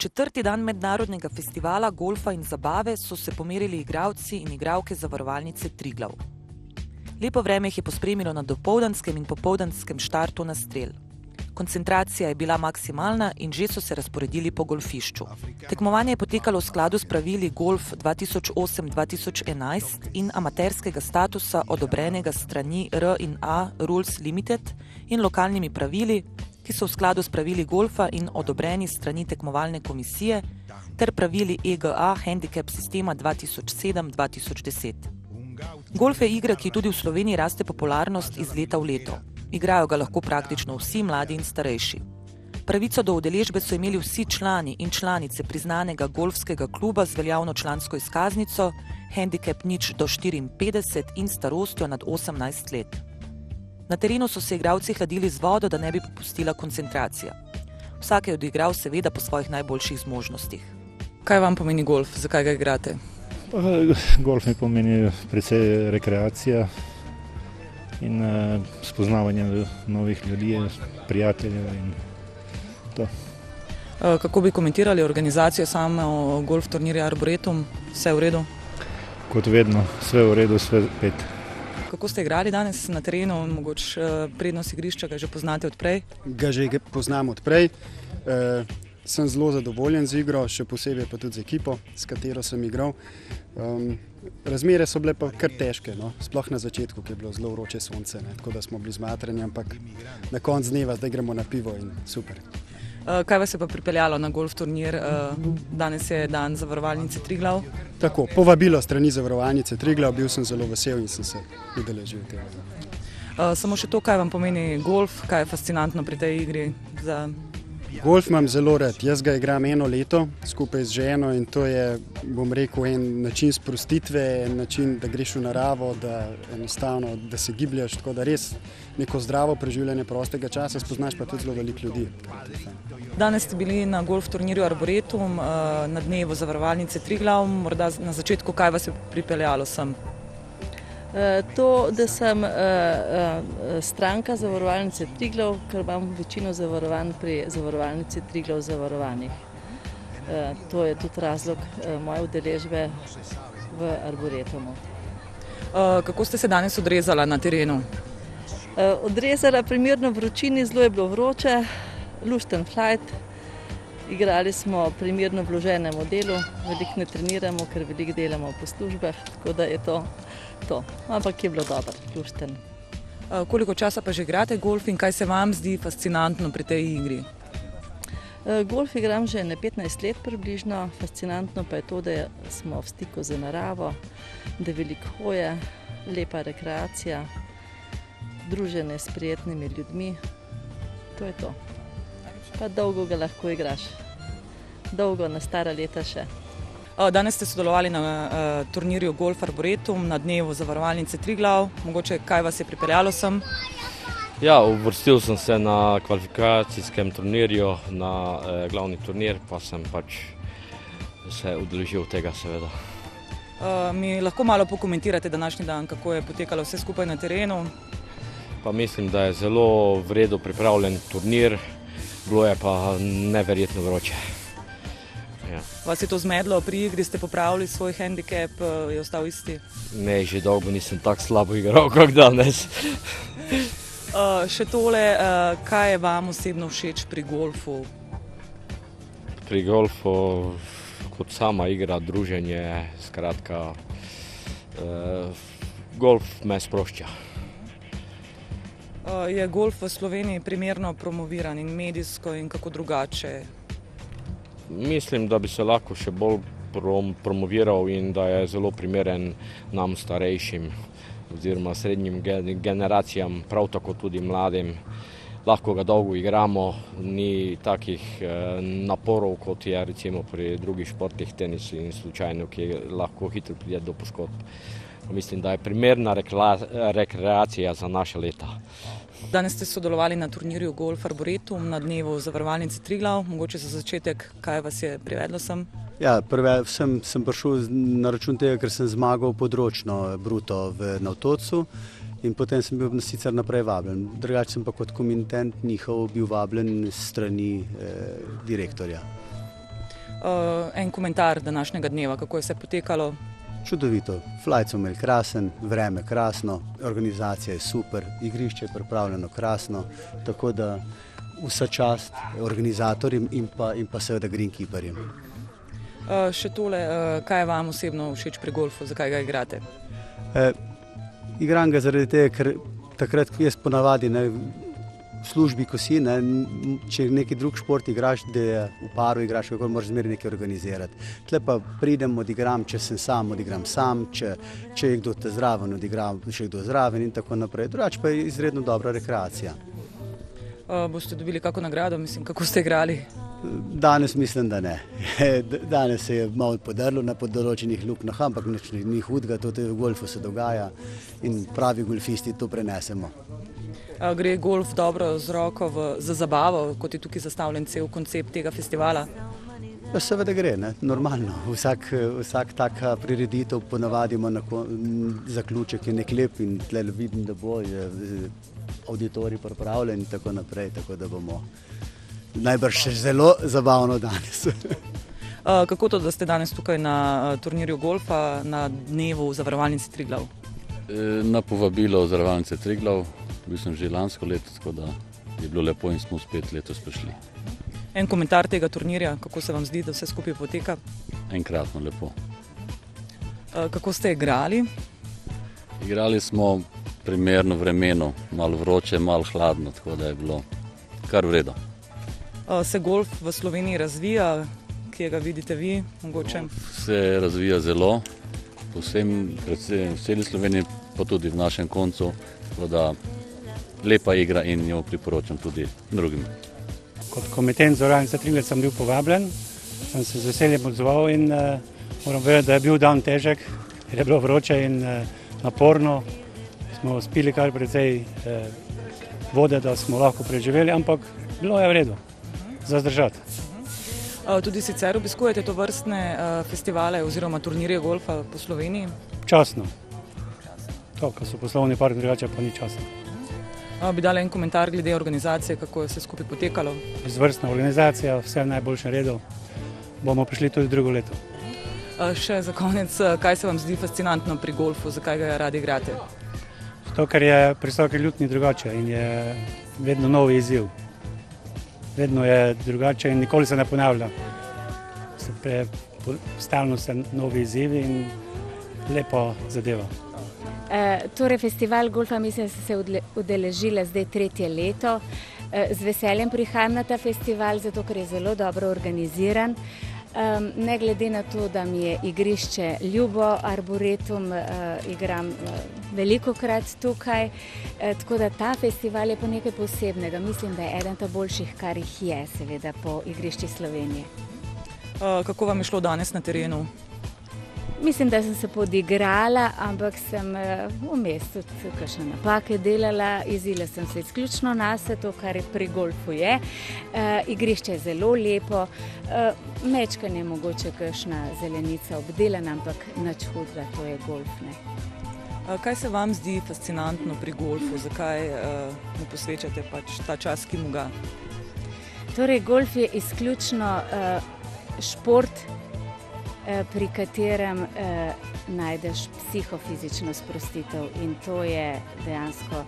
4. dan mednarodnega festivala golfa in zabave so se pomerili igralci in igralke Zavarovalnice Triglav. Lepo vreme jih je pospremilo na dopoldanskem in popoldanskem štartu na strel. Koncentracija je bila maksimalna in že so se razporedili po golfišču. Tekmovanje je potekalo v skladu s pravili Golf 2008-2011 in amaterskega statusa odobrenega strani R&A Rules Limited in lokalnimi pravili, ki so v skladu s pravili golfa in odobreni strani tekmovalne komisije ter pravili EGA Handicap sistema 2007-2010. Golf je igra, ki tudi v Sloveniji raste popularnost iz leta v leto. Igrajo ga lahko praktično vsi mladi in starejši. Pravico do udeležbe so imeli vsi člani in članice priznanega golfskega kluba z veljavno člansko izkaznico, handicap 0 do 54 in starostjo nad 18 let. Na terenu so se igralci hladili z vodo, da ne bi popustila koncentracija. Vsak je odigral seveda po svojih najboljših zmožnostih. Kaj vam pomeni golf? Zakaj ga igrate? Golf mi pomeni precej rekreacija in spoznavanje novih ljudi, prijateljev in to. Kako bi komentirali organizacijo samega golf turnirja Arboretum? Vse v redu? Kot vedno, vse v redu, vse pet. Kako ste igrali danes na terenu? Mogoče prednost igrišča ga že poznate odprej? Ga že poznam odprej. Sem zelo zadovoljen z igro, še posebej pa tudi z ekipo, s katero sem igral. Razmere so bile pa kar težke, no? Sploh na začetku, ki je bilo zelo vroče sonce, ne? Tako da smo bili zmatrani, ampak na koncu dneva zdaj gremo na pivo in super. Kaj vas je pa pripeljalo na golf turnir? Danes je dan Zavarovalnice Triglav. Tako, povabilo strani Zavarovalnice Triglav, bil sem zelo vesel in sem se udeležil tega. Samo še to, kaj vam pomeni golf, kaj je fascinantno pri tej igri? Golf imam zelo rad. Jaz ga igram 1 leto skupaj z ženo in to je, bom rekel, en način sprostitve, en način, da greš v naravo, da enostavno, da se gibljaš, tako da res neko zdravo preživljanje prostega časa, spoznaš pa tudi zelo veliko ljudi. Danes ste bili na golf turnirju Arboretum, na dnevu Zavarovalnice Triglav. Morda na začetku, kaj vas je pripeljalo sem? To, da sem stranka Zavarovalnice Triglav, ker imam večino zavarovanj pri Zavarovalnici Triglav zavarovanih. To je tudi razlog moje udeležbe v Arboretumu. Kako ste se danes odrezala na terenu? Odrezala primerno vročini, zelo je bilo vroče, lušten flight. Igrali smo primerno vloženemu delu, veliko ne treniramo, ker veliko delamo po službah, tako da je to. Ampak je bilo dobro, lušten. Koliko časa pa že igrate golf in kaj se vam zdi fascinantno pri tej igri? Golf igram že 15 let približno, fascinantno pa je to, da smo v stiku z naravo, da je veliko hoje, lepa rekreacija, druženje s prijetnimi ljudmi, to je to. Pa dolgo ga lahko igraš, dolgo na stara leta še. Danes ste sodelovali na turnirju Golf Arboretum, na dnevu Zavarovalnice Triglav. Mogoče kaj vas je pripeljalo sem? Ja, uvrstil sem se na kvalifikacijskem turnirju, na glavni turnir, pa sem pač se udeležil tega seveda. Mi lahko malo pokomentirate današnji dan, kako je potekalo vse skupaj na terenu? Pa mislim, da je zelo v redu pripravljen turnir, bilo je pa neverjetno vroče. Ja. Vas je to zmedlo pri igri, ste popravili svoj handicap, je ostal isti? Ne, že dolgo nisem tako slabo igral kot danes. Še tole, kaj je vam osebno všeč pri golfu? Pri golfu kot sama igra, druženje, skratka, golf me sprošča. Je golf v Sloveniji primerno promoviran in medijsko in kako drugače? Mislim, da bi se lahko še bolj promoviral in da je zelo primeren nam starejšim oziroma srednjim generacijam, prav tako tudi mladim. Lahko ga dolgo igramo, ni takih naporov, kot je recimo pri drugih športih, tenisu in slučajno, ki lahko hitro pride do poškodb. Mislim, da je primerna rekreacija za naše leta. Danes ste sodelovali na turnirju Golf Arboretum, na dnevu Zavarovalnice Triglav. Mogoče za začetek, kaj vas je privedlo sem? Ja, sem prišel na račun tega, ker sem zmagal področno bruto na Otocu in potem sem bil sicer naprej vabljen. Drugače sem pa kot komitent njihov bil vabljen s strani direktorja. En komentar današnjega dneva, kako je vse potekalo? Čudovito, flight smo imeli krasen, vreme krasno, organizacija je super, igrišče je pripravljeno krasno, tako da vsa čast organizatorjem in pa seveda greenkeeperjem. Še tole, kaj je vam osebno všeč pri golfu, zakaj ga igrate? Igram ga zaradi tega, ker takrat jaz ponavadi v službi, ko si, če neki drug šport igraš, da je v paru igraš, kako moraš zmeraj nekaj organizirati. Tle pa pridem, odigram, če sem sam, odigram sam, če je kdo te zraven, odigram še kdo zraven in tako naprej. Drugače pa je izredno dobra rekreacija. Boste dobili kako nagrado, mislim, kako ste igrali? Danes mislim, da ne. Danes se je malo podrlo na določenih luknjah, ampak nič ni hudega, to v golfu se dogaja in pravi golfisti to prenesemo. Gre golf dobro z roko za zabavo, kot je tukaj zastavljen cel koncept tega festivala? Ja, seveda gre, normalno. Vsak taka prireditev ponavadimo na zaključek je nek lep in tle vidim, da bo auditorij pripravljen in tako naprej, tako da bomo najbrž še zelo zabavno danes. Kako to, da ste danes tukaj na turnirju golfa na dnevu Zavarovalnice Triglav? Na povabilo Zavarovalnice Triglav, bil sem že lansko leto, tako da je bilo lepo in smo spet letos prišli. En komentar tega turnirja, kako se vam zdi, da vse skupaj poteka? Enkratno lepo. Kako ste igrali? Igrali smo primerno vremenu, malo vroče, malo hladno, tako da je bilo kar v redu. Se golf v Sloveniji razvija, kje ga vidite vi? Mogoče? Se razvija zelo, predvsem v celi Sloveniji, pa tudi v našem koncu, tako da lepa igra in jo priporočam tudi drugim. Kot komitent Zavarovalnice Triglav sem bil povabljen, sem se z veseljem odzval in moram vedeti, da je bil dan težek, ker je bilo vroče in naporno. Smo spili kar precej vode, da smo lahko preživeli, ampak bilo je v redu za zdržati. Tudi sicer obiskujete to vrstne festivale oziroma turnirje golfa po Sloveniji? Časno. To, ko so poslovni partnerji, drugače pa ni časa. Bi dali en komentar glede organizacije, kako je vse skupaj potekalo? Izvrstna organizacija, vse v najboljšem redu. Bomo prišli tudi drugo leto. Še za konec, kaj se vam zdi fascinantno pri golfu, zakaj ga radi igrate? Zato, ker je pristopi ljudni drugače in je vedno novi izziv. Vedno je drugače in nikoli se ne ponavlja. Stalno so novi izzivi in lepo zadeva. Torej, festival golfa mislim, da sem se udeležila zdaj 3. leto. Z veseljem prihajam na ta festival, zato ker je zelo dobro organiziran. Ne glede na to, da mi je igrišče ljubo, arboretum igram velikokrat tukaj, tako da ta festival je pa nekaj posebnega. Mislim, da je eden ta boljših, kar jih je, seveda, po igrišči Slovenije. Kako vam je šlo danes na terenu? Mislim, da sem se podigrala, ampak sem vmes tudi kakšne napake delala, izila sem se izključno nase, to, kar je pri golfu je. Igrišče je zelo lepo, mečkanje je mogoče kakšna zelenica obdelana, ampak nič hudega, to je golf. Kaj se vam zdi fascinantno pri golfu? Zakaj mu posvečate ta čas, ki mu ga? Torej, golf je izključno šport, pri katerem najdeš psihofizično sprostitev in to je dejansko,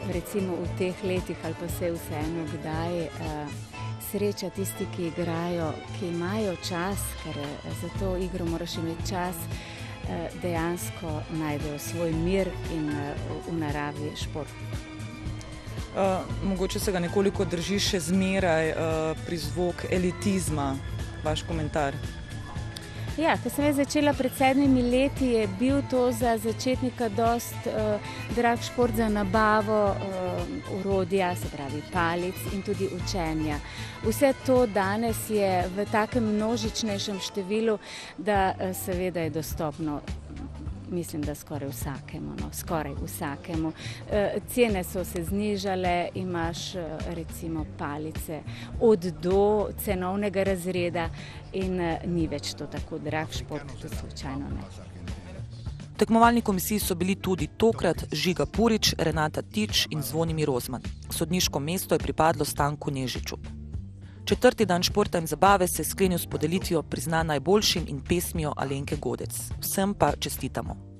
recimo v teh letih ali pa se vseeno kdaj sreča tisti, ki igrajo, ki imajo čas, ker za to igro moraš imeti čas, dejansko najdejo svoj mir in v naravi šport. Mogoče se ga nekoliko drži še zmeraj prizvok elitizma, vaš komentar? Ja, ko sem začela pred 7 leti, je bil to za začetnika dost drag šport za nabavo orodja, se pravi palic in tudi učenja. Vse to danes je v takem množičnejšem številu, da seveda je dostopno, mislim, da skoraj vsakemu. Cene so se znižale, imaš recimo palice od do cenovnega razreda in ni več to tako drag šport, to slučajno ne. V tekmovalni komisiji so bili tudi tokrat Žiga Purič, Renata Tič in Zvonimir Rozman. Sodniško mesto je pripadlo Stanku Nežiču. 4. dan športa in zabave se je sklenil s podelitvijo priznanj najboljšim in pesmijo Alenke Godec. Vsem pa čestitamo.